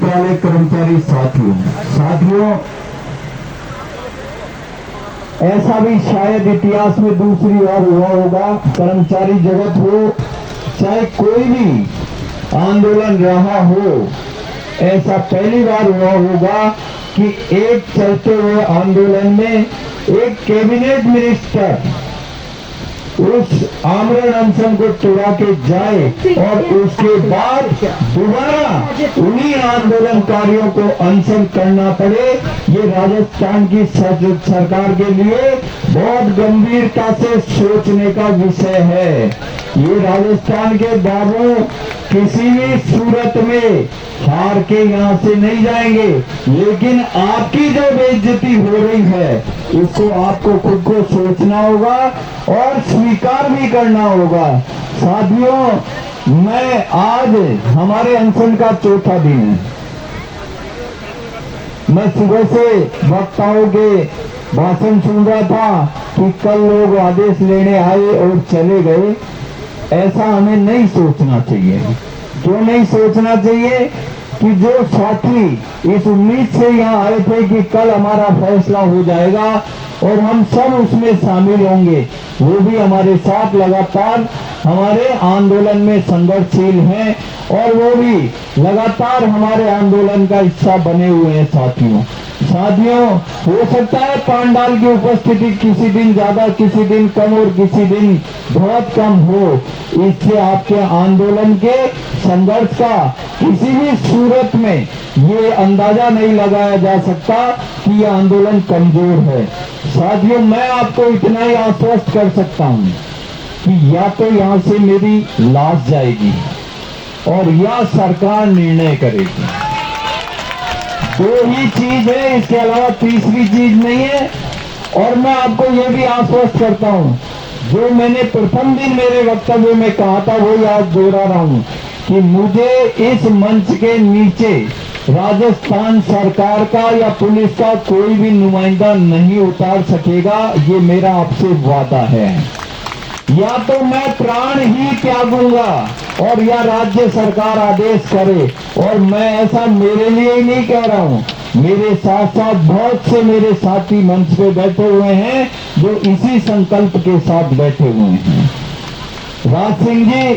मंत्रालय कर्मचारी साथियों, ऐसा भी शायद इतिहास में दूसरी बार हुआ होगा। कर्मचारी जगत हो चाहे कोई भी आंदोलन रहा हो, ऐसा पहली बार हुआ होगा कि एक चलते हुए आंदोलन में एक कैबिनेट मिनिस्टर उस आमरण अनशन को तोड़ा के जाए और उसके बाद दोबारा उन्हीं आंदोलनकारियों को अनशन करना पड़े। ये राजस्थान की सरकार के लिए बहुत गंभीरता से सोचने का विषय है। ये राजस्थान के बाबू किसी भी सूरत में हार के यहाँ से नहीं जाएंगे, लेकिन आपकी जो बेइज्जती हो रही है इसको आपको खुद को सोचना होगा और स्वीकार भी करना होगा। साथियों, मैं आज हमारे अनशन का चौथा दिन है। मैं सुबह से वक्ताओं के भाषण सुन रहा था कि कल लोग आदेश लेने आए और चले गए। ऐसा हमें नहीं सोचना चाहिए। क्यों नहीं सोचना चाहिए? कि जो साथी इस उम्मीद से यहाँ आए थे कि कल हमारा फैसला हो जाएगा और हम सब उसमें शामिल होंगे, वो भी हमारे साथ लगातार हमारे आंदोलन में संघर्षशील हैं और वो भी लगातार हमारे आंदोलन का हिस्सा बने हुए हैं। साथियों, हो सकता है पांडाल की उपस्थिति किसी दिन ज्यादा, किसी दिन कम और किसी दिन बहुत कम हो। इससे आपके आंदोलन के संघर्ष का किसी भी सूरत में ये अंदाजा नहीं लगाया जा सकता कि यह आंदोलन कमजोर है। साथियों, मैं आपको इतना ही आश्वस्त कर सकता हूँ कि या तो यहाँ से मेरी लाश जाएगी और या सरकार निर्णय करेगी। दो ही चीज है, इसके अलावा तीसरी चीज नहीं है। और मैं आपको यह भी आश्वस्त करता हूं, जो मैंने प्रथम दिन मेरे वक्तव्य में कहा था वो आज दोहरा रहा हूं कि मुझे इस मंच के नीचे राजस्थान सरकार का या पुलिस का कोई भी नुमाइंदा नहीं उतार सकेगा। ये मेरा आपसे वादा है। या तो मैं प्राण ही त्यागूंगा और या राज्य सरकार आदेश करे। और मैं ऐसा मेरे लिए ही नहीं कह रहा हूं, मेरे साथ साथ बहुत से मेरे साथी मंच पे बैठे हुए हैं जो इसी संकल्प के साथ बैठे हुए हैं। राज सिंह जी,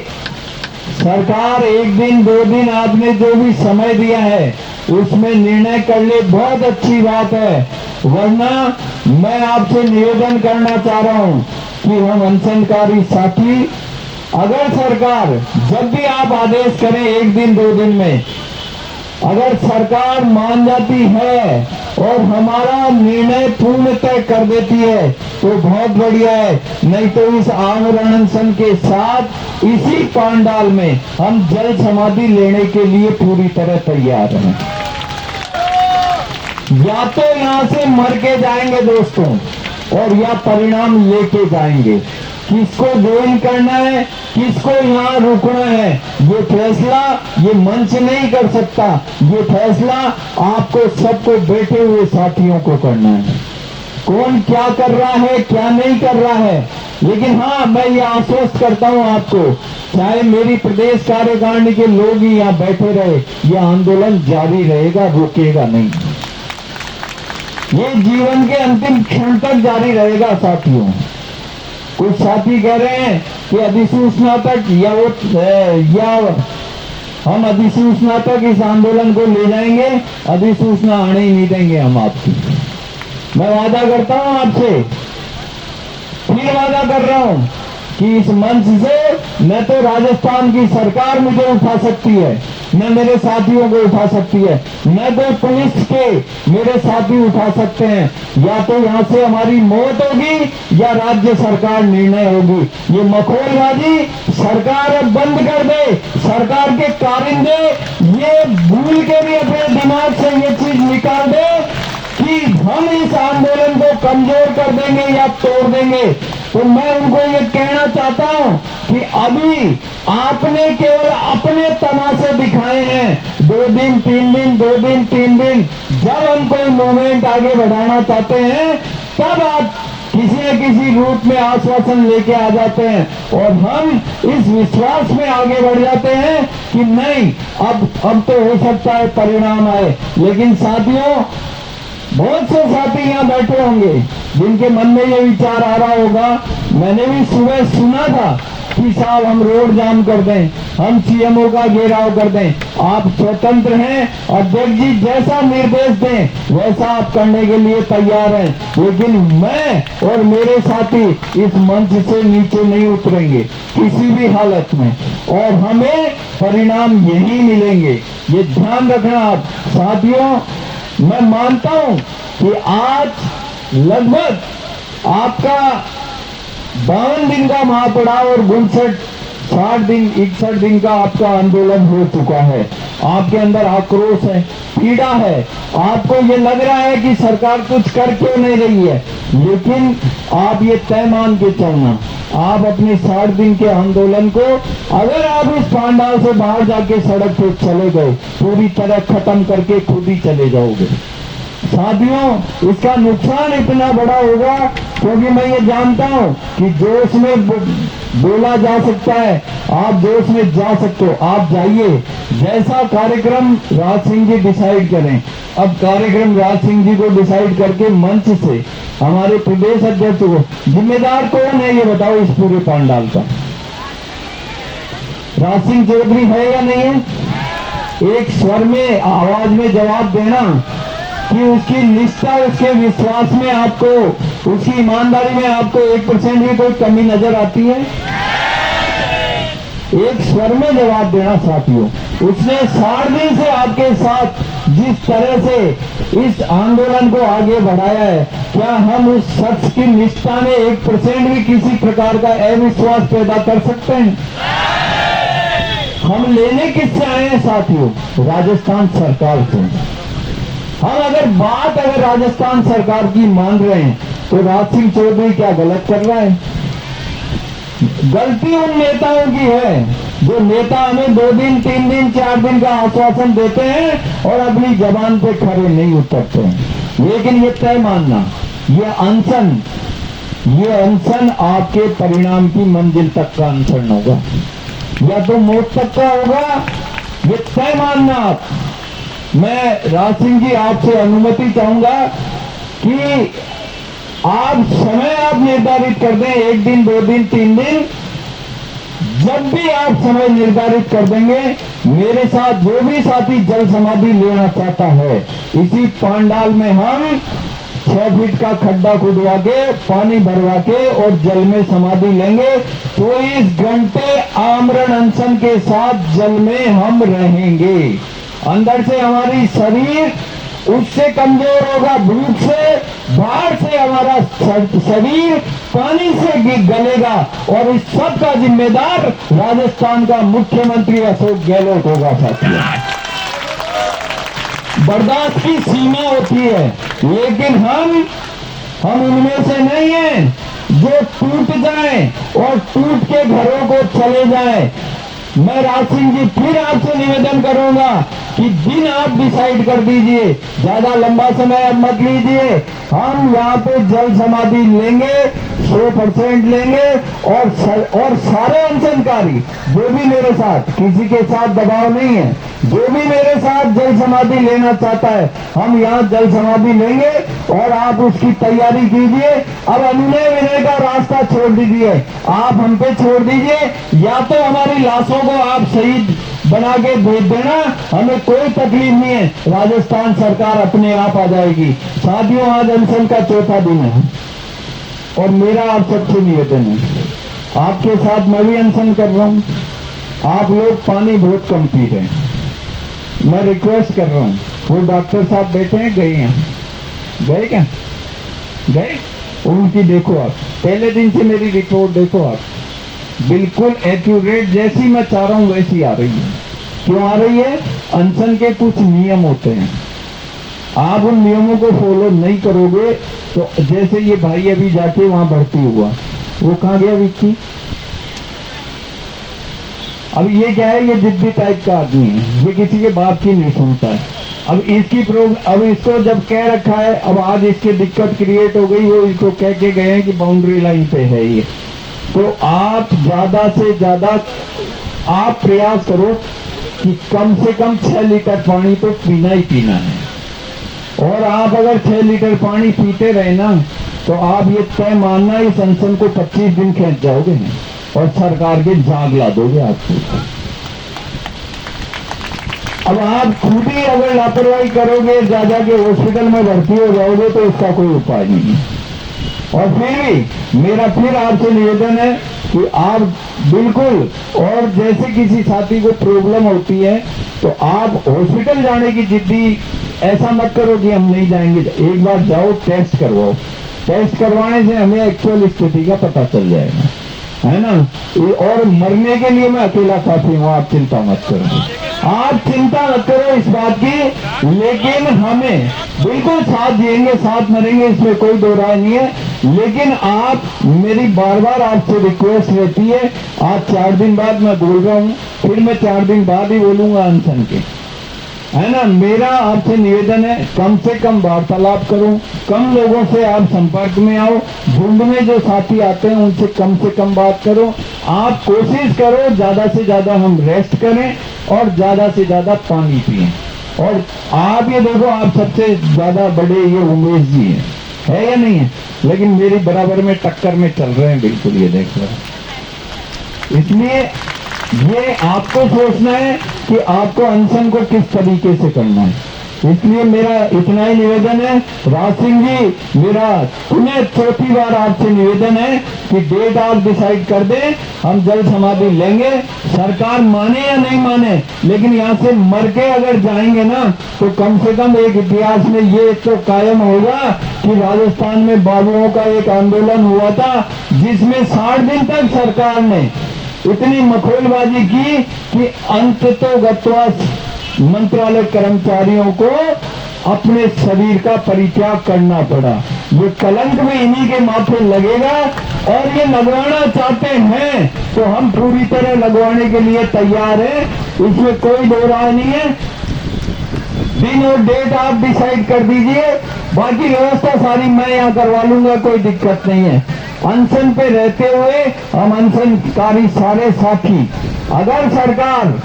सरकार एक दिन दो दिन आपने जो भी समय दिया है उसमें निर्णय कर ले, बहुत अच्छी बात है। वरना मैं आपसे निवेदन करना चाह रहा हूं कि हम अनशनकारी साथी, अगर सरकार जब भी आप आदेश करें एक दिन दो दिन में, अगर सरकार मान जाती है और हमारा निर्णय पूर्णतः कर देती है तो बहुत बढ़िया है। नहीं तो इस आमरण अनशन के साथ इसी पांडाल में हम जल समाधि लेने के लिए पूरी तरह तैयार हैं। या तो यहां से मर के जाएंगे दोस्तों, और या परिणाम लेके जाएंगे। किसको ज्वाइन करना है, किसको यहाँ रुकना है, ये फैसला ये मंच नहीं कर सकता। ये फैसला आपको सबको बैठे हुए साथियों को करना है। कौन क्या कर रहा है, क्या नहीं कर रहा है। लेकिन हाँ, मैं ये आश्वस्त करता हूँ आपको, चाहे मेरी प्रदेश कार्यकारिणी के लोग ही यहाँ बैठे रहे, ये आंदोलन जारी रहेगा, रुकेगा नहीं। ये जीवन के अंतिम क्षण तक जारी रहेगा। साथियों, कुछ साथी कह रहे हैं कि अधिसूचना तक या हम अधिसूचना तक इस आंदोलन को ले जाएंगे, अधिसूचना आने ही नहीं देंगे हम आपकी। मैं वादा करता हूं आपसे, फिर वादा कर रहा हूं कि इस मंच से न तो राजस्थान की सरकार मुझे उठा सकती है, न मेरे साथियों को उठा सकती है, न तो पुलिस के मेरे साथी उठा सकते हैं। या तो यहाँ से हमारी मौत होगी या राज्य सरकार निर्णय होगी। ये मखौलबाजी सरकार अब बंद कर दे, सरकार के कारिंदे ये भूल के भी अपने दिमाग से ये चीज निकाल दे कि हम इस आंदोलन को कमजोर कर देंगे या तोड़ देंगे। तो मैं उनको ये कहना चाहता हूं कि अभी आपने केवल अपने तमाशे दिखाए हैं। 2 दिन 3 दिन, 2 दिन 3 दिन, जब हम कोई मूवमेंट आगे बढ़ाना चाहते हैं तब आप किसी न किसी रूप में आश्वासन लेके आ जाते हैं और हम इस विश्वास में आगे बढ़ जाते हैं कि नहीं, अब तो हो सकता है परिणाम आए। लेकिन साथियों, बहुत से साथी यहाँ बैठे होंगे जिनके मन में ये विचार आ रहा होगा, मैंने भी सुबह सुना था कि साहब हम रोड जाम कर दें, हम सीएमओ का घेराव कर दें। आप स्वतंत्र हैं, अध्यक्ष जी जैसा निर्देश दें वैसा आप करने के लिए तैयार हैं, लेकिन मैं और मेरे साथी इस मंच से नीचे नहीं उतरेंगे किसी भी हालत में, और हमें परिणाम यही मिलेंगे। ये ध्यान रखना आप साथियों। मैं मानता हूं कि आज लगभग आपका 52 दिन का महापड़ाव और 61 दिन का आपका आंदोलन हो चुका है। आपके अंदर आक्रोश है, पीड़ा है, आपको ये लग रहा है कि सरकार कुछ कर क्यों नहीं रही है, लेकिन आप ये तय मान के चलना, आप अपने 60 दिन के आंदोलन को अगर आप इस पांडाल से बाहर जाके सड़क पे चले गए, पूरी तरह खत्म करके खुद ही चले जाओगे। साथियों, इसका नुकसान इतना बड़ा होगा क्योंकि मैं ये जानता हूं कि जोश में बोला जा सकता है, आप जोश में जा सकते हो, आप जाइए। जैसा कार्यक्रम राज सिंह जी डिसाइड करें, अब कार्यक्रम राज सिंह जी को डिसाइड करके मंच से हमारे प्रदेश अध्यक्ष को, जिम्मेदार कौन है ये बताओ इस पूरे पंडाल का? राज सिंह चौधरी है या नहीं है? एक स्वर में आवाज में जवाब देना कि उसकी निष्ठा, उसके विश्वास में आपको, उसकी ईमानदारी में आपको 1% भी कोई कमी नजर आती है? एक स्वर में जवाब देना साथियों। उसने 60 दिन से आपके साथ जिस तरह से इस आंदोलन को आगे बढ़ाया है, क्या हम उस शख्स की निष्ठा में 1% भी किसी प्रकार का अविश्वास पैदा कर सकते हैं? हम लेने किससे आए हैं साथियों? राजस्थान सरकार से। हम अगर राजस्थान सरकार की मान रहे हैं तो राज सिंह चौधरी क्या गलत कर रहा है? गलती उन नेताओं की है जो नेता हमें 2 दिन 3 दिन 4 दिन का आश्वासन देते हैं और अपनी जबान पे खड़े नहीं उतरते हैं। लेकिन ये तय मानना, ये अनशन आपके परिणाम की मंजिल तक का अनशन होगा या तो मौत तक का होगा, ये तय मानना आप। मैं राज सिंह जी आपसे अनुमति चाहूंगा कि आप समय आप निर्धारित कर दें, 1 दिन 2 दिन 3 दिन, जब भी आप समय निर्धारित कर देंगे, मेरे साथ जो भी साथी जल समाधि लेना चाहता है, इसी पंडाल में हम 6 फीट का खड्डा खुदवा के, पानी भरवा के और जल में समाधि लेंगे। 24 घंटे आमरण अनशन के साथ जल में हम रहेंगे। अंदर से हमारी शरीर उससे कमजोर होगा, भूख से, बाहर से हमारा शरीर पानी से गलेगा, और इस सब का जिम्मेदार राजस्थान का मुख्यमंत्री अशोक गहलोत होगा साथियों। बर्दाश्त की सीमा होती है, लेकिन हम उनमें से नहीं हैं जो टूट जाएं और टूट के घरों को चले जाएं। मैं राज सिंह जी फिर आपसे निवेदन करूंगा कि दिन आप डिसाइड कर दीजिए, ज्यादा लंबा समय अब मत लीजिए। हम यहाँ पे जल समाधि लेंगे, 100% लेंगे, और सारे अनशनकारी जो भी मेरे साथ, किसी के साथ दबाव नहीं है, जो भी मेरे साथ जल समाधि लेना चाहता है, हम यहाँ जल समाधि लेंगे और आप उसकी तैयारी कीजिए। अब अनुनय विनय का रास्ता छोड़ दीजिए, आप हम पे छोड़ दीजिए, या तो हमारी लाशों को आप शहीद बना के भेज देना, हमें कोई तकलीफ नहीं है, राजस्थान सरकार अपने आप आ जाएगी। साथियों, आज अनशन का 4था दिन है और मेरा आप सबसे निवेदन है, आपके साथ मैं भी अनशन कर रहा हूं। आप लोग पानी बहुत कम पी रहे हैं, मैं रिक्वेस्ट कर रहा हूं, वो डॉक्टर साहब बैठे हैं, गए हैं, गए क्या गए? उनकी देखो आप, पहले दिन से मेरी रिपोर्ट देखो आप, बिल्कुल एक्यूरेट, जैसी मैं चाह रहा हूं वैसी आ रही है। क्यों आ रही है? अनशन के कुछ नियम होते हैं, आप उन नियमों को फॉलो नहीं करोगे तो, जैसे ये भाई अभी जाके वहां भर्ती हुआ, वो कहां गया विक्की? अब ये क्या है, ये जिद्दी टाइप का आदमी है, ये किसी के बात की नहीं सुनता है। अब अब इसको जब कह रखा है, अब आज इसकी दिक्कत क्रिएट हो गई, वो इसको कह के गए हैं कि बाउंड्री लाइन पे है ये। तो आप ज्यादा से ज्यादा आप प्रयास करो कि कम से कम 6 लीटर पानी तो पीना ही पीना है। और आप अगर 6 लीटर पानी पीते रहे ना, तो आप ये तय मानना इस अनशन को 25 दिन खींच जाओगे और सरकार के जाग ला दोगे आपको। अब आप खुद ही अगर लापरवाही करोगे, जा के हॉस्पिटल में भर्ती हो जाओगे, तो इसका कोई उपाय नहीं है। और फिर भी मेरा फिर आपसे निवेदन है कि आप बिल्कुल, और जैसे किसी साथी को प्रॉब्लम होती है तो आप हॉस्पिटल जाने की जिद्दी ऐसा मत करो कि हम नहीं जाएंगे। एक बार जाओ, टेस्ट करवाओ। टेस्ट करवाने से हमें एक्चुअल स्थिति का पता चल जाएगा, है ना। और मरने के लिए मैं अकेला काफी हूं, आप चिंता मत करो। आप चिंता मत करो इस बात की, लेकिन हमें बिल्कुल साथ जिएंगे, साथ मरेंगे, इसमें कोई दो राय नहीं है। लेकिन आप, मेरी बार बार आपसे रिक्वेस्ट रहती है, आज 4 दिन बाद मैं बोल रहा हूं, फिर मैं 4 दिन बाद ही बोलूंगा अनशन के, है ना। मेरा आपसे निवेदन है, कम से कम वार्तालाप करो, कम लोगों से आप संपर्क में आओ, झुंड में जो साथी आते हैं उनसे कम बात करो। आप कोशिश करो ज्यादा से ज्यादा हम रेस्ट करें और ज्यादा से ज्यादा पानी पिएं। और आप ये देखो, आप सबसे ज्यादा बड़े ये उमेश जी है या नहीं है, लेकिन मेरी बराबर में टक्कर में चल रहे हैं, बिल्कुल ये देख रहे हैं। इसलिए ये आपको सोचना है कि आपको अनशन को किस तरीके से करना है। इसलिए मेरा इतना ही निवेदन है। राज सिंह जी, मेरा पुनः 4थी बार आपसे निवेदन है कि डेट आप डिसाइड कर दें, हम जल समाधि लेंगे। सरकार माने या नहीं माने, लेकिन यहाँ से मर के अगर जाएंगे ना, तो कम से कम एक इतिहास में ये तो कायम होगा कि राजस्थान में बाबुओं का एक आंदोलन हुआ था, जिसमें 60 दिन तक सरकार ने इतनी मखौलबाजी की कि अंततोगत्वा मंत्रालय कर्मचारियों को अपने शरीर का परित्याग करना पड़ा। ये कलंक भी इन्हीं के माथे लगेगा, और ये लगवाना चाहते हैं तो हम पूरी तरह लगवाने के लिए तैयार हैं, इसमें कोई दो राय नहीं है। दिन और डेट आप डिसाइड कर दीजिए, बाकी व्यवस्था सारी मैं यहाँ करवा लूंगा, कोई दिक्कत नहीं है। अनशन पे रहते हुए हम अनशनकारी सारे साथी, अगर सरकार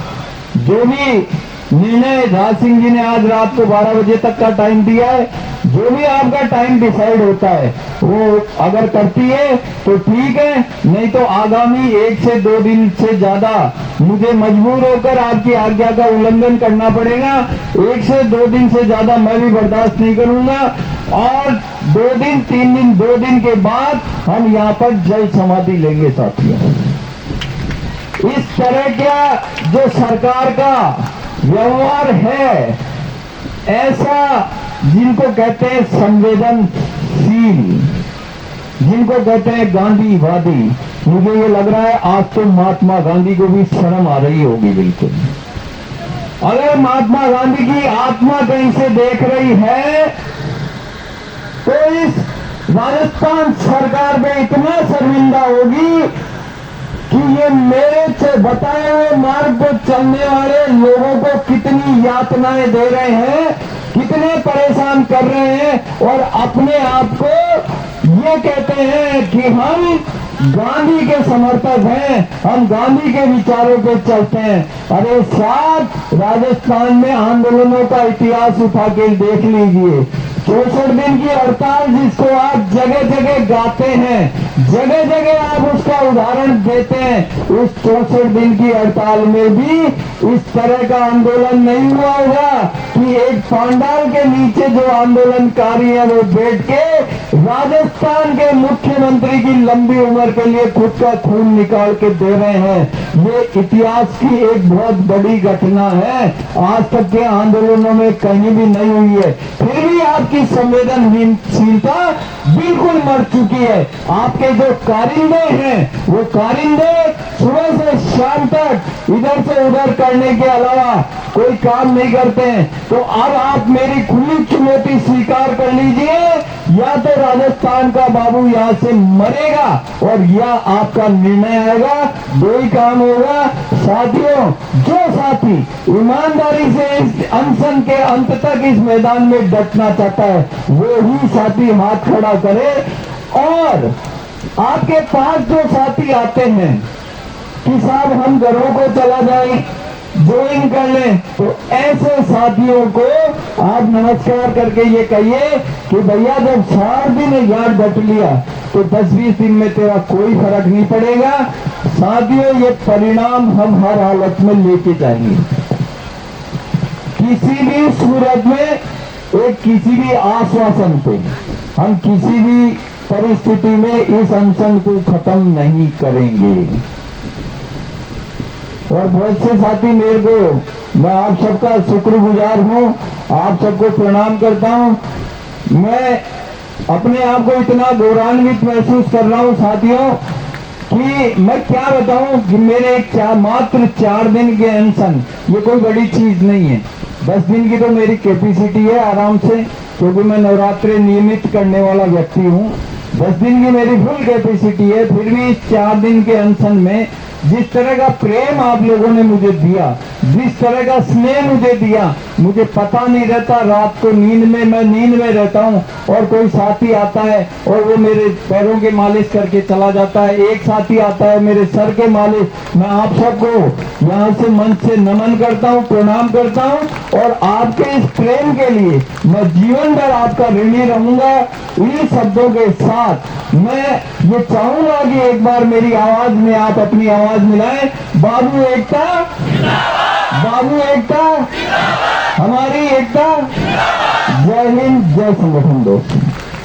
जो भी निर्णय, राज सिंह जी ने आज रात को 12 बजे तक का टाइम दिया है, जो भी आपका टाइम डिसाइड होता है वो अगर करती है तो ठीक है, नहीं तो आगामी 1 से 2 दिन से ज्यादा मुझे मजबूर होकर आपकी आज्ञा का उल्लंघन करना पड़ेगा। 1 से 2 दिन से ज्यादा मैं भी बर्दाश्त नहीं करूंगा, और 2 दिन 3 दिन 2 दिन के बाद हम यहाँ पर जल समाधि लेंगे साथियों। इस तरह का जो सरकार का व्यवहार है, ऐसा जिनको कहते हैं संवेदनशील, जिनको कहते हैं गांधीवादी, मुझे ये लग रहा है आज तो महात्मा गांधी को भी शर्म आ रही होगी बिल्कुल। अगर महात्मा गांधी की आत्मा कहीं से देख रही है तो इस राजस्थान सरकार में इतना शर्मिंदा होगी कि ये मेरे से बताए हुए मार्ग पर चलने वाले लोगों को कितनी यातनाएं दे रहे हैं, कितने परेशान कर रहे हैं, और अपने आप को ये कहते हैं कि हम गांधी के समर्थक हैं, हम गांधी के विचारों पे चलते हैं। अरे साहब, राजस्थान में आंदोलनों का इतिहास उठा के देख लीजिए। 64 दिन की हड़ताल जिसको आप जगह जगह गाते हैं, जगह जगह आप उसका उदाहरण देते हैं, उस 64 दिन की हड़ताल में भी इस तरह का आंदोलन नहीं हुआ होगा कि एक पांडाल के नीचे जो आंदोलनकारी है वो बैठ के राजस्थान के मुख्यमंत्री की लंबी उम्र के लिए खुद का खून निकाल के दे रहे हैं। ये इतिहास की एक बहुत बड़ी घटना है, आज तक के आंदोलनों में कहीं भी नहीं हुई है। फिर भी आपकी संवेदनशीलता बिल्कुल मर चुकी है। आपके जो कारिंदे हैं, वो कारिंदे सुबह से शाम तक इधर से उधर करने के अलावा कोई काम नहीं करते हैं। तो अब आप मेरी खुली चुनौती स्वीकार कर लीजिए या तो राजस्थान का बाबू यहाँ से मरेगा और या आपका निर्णय आएगा। दो ही काम होगा साथियों। जो साथी ईमानदारी से इस अनशन के अंत तक इस मैदान में डटना चाहता है वो ही साथी हाथ खड़ा करे। और आपके पास जो साथी आते हैं कि साहब हम घरों को चला जाए, ज्वाइन कर लें, तो ऐसे साथियों को आप नमस्कार करके ये कहिए कि भैया जब 4 दिन यार डट लिया तो 10-20 दिन में तेरा कोई फर्क नहीं पड़ेगा। साथियों ये परिणाम हम हर हालत में लेके जाएंगे। किसी भी सूरत में एक किसी भी आश्वासन पे हम किसी भी परिस्थिति में इस अनशन को खत्म नहीं करेंगे। और बहुत से साथी मेरे को, मैं आप सबका शुक्रगुजार हूँ, आप सबको प्रणाम करता हूँ। मैं अपने आप को इतना गौरवान्वित महसूस कर रहा हूँ साथियों कि मैं क्या बताऊं कि मेरे मात्र 4 दिन के अनशन ये कोई बड़ी चीज नहीं है। 10 दिन की तो मेरी कैपेसिटी है आराम से, क्योंकि मैं नवरात्रि नियमित करने वाला व्यक्ति हूँ। 10 दिन की मेरी फुल कैपेसिटी है। फिर भी इस 4 दिन के अनशन में जिस तरह का प्रेम आप लोगों ने मुझे दिया, जिस तरह का स्नेह मुझे दिया, मुझे पता नहीं रहता। रात को नींद में रहता हूँ और कोई साथी आता है और वो मेरे पैरों के मालिश करके चला जाता है। एक साथी आता है मेरे सर के मालिश। मैं आप सबको यहाँ से मन से नमन करता हूँ, प्रणाम करता हूँ और आपके इस प्रेम के लिए मैं जीवन भर आपका ऋणी रहूंगा। इन शब्दों के साथ मैं ये चाहूंगा कि एक बार मेरी आवाज में आप अपनी आवाज मिलाएं। बाबू एकता, बाबू एकता, हमारी एकता। जय हिंद, जय संगठन दोस्त।